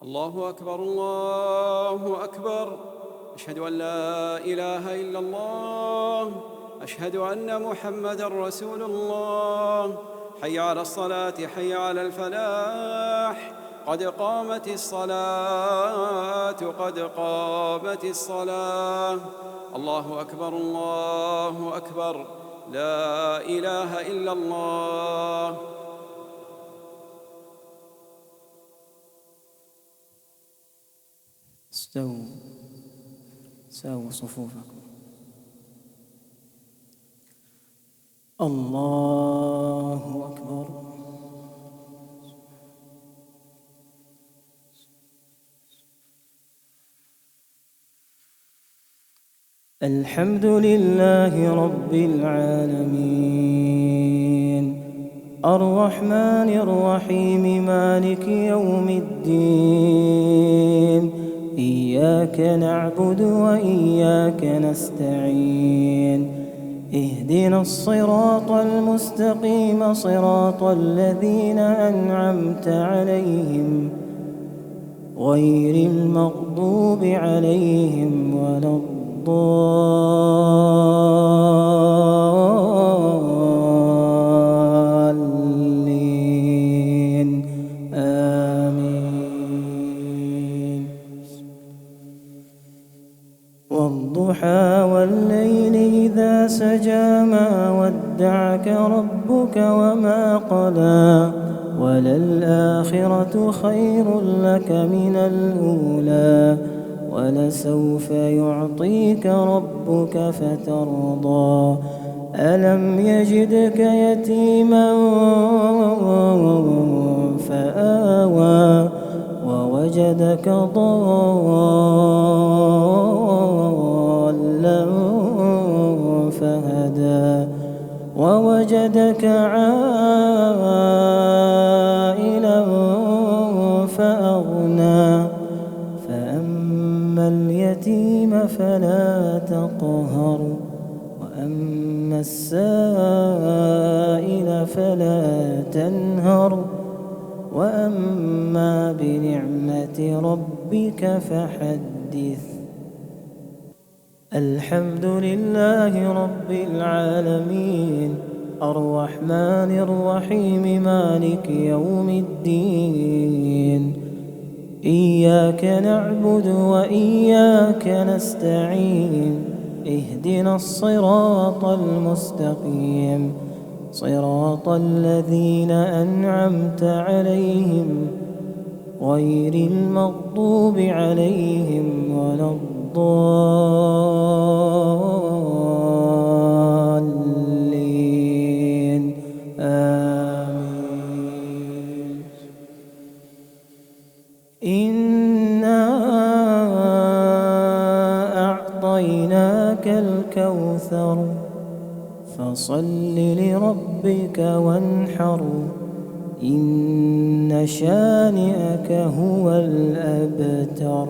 الله أكبر الله أكبر. أشهد أن لا إله إلا الله. أشهد أن محمدًا رسول الله. حي على الصلاة حي على الفلاح. قد قامت الصلاة قد قامت الصلاة. الله أكبر الله أكبر. لا إله إلا الله. ساووا صفوفكم. الله أكبر. الحمد لله رب العالمين الرحمن الرحيم مالك يوم الدين. إياك نعبد وإياك نستعين. اهدنا الصراط المستقيم صراط الذين أنعمت عليهم غير المغضوب عليهم ولا الضالين. آمين. والضحى والليل إذا سجى ما ودعك ربك وما قلى وللآخرة خير لك من الأولى ولسوف يعطيك ربك فترضى. ألم يجدك يتيما فآوى ووجدك ضالا فهدى ووجدك عائلا فأغنى. فأما اليتيم فلا تقهر وأما السائل فلا تنهر وأما بنعمة ربك فحدث. الحمد لله رب العالمين الرحمن الرحيم مالك يوم الدين. إياك نعبد وإياك نستعين. اهدنا الصراط المستقيم صراط الذين أنعمت عليهم غير المغضوب عليهم ولا الضالين. آمين. إنا أعطيناك الكوثر فصل لربك وانحر إن شانئك هو الأبتر.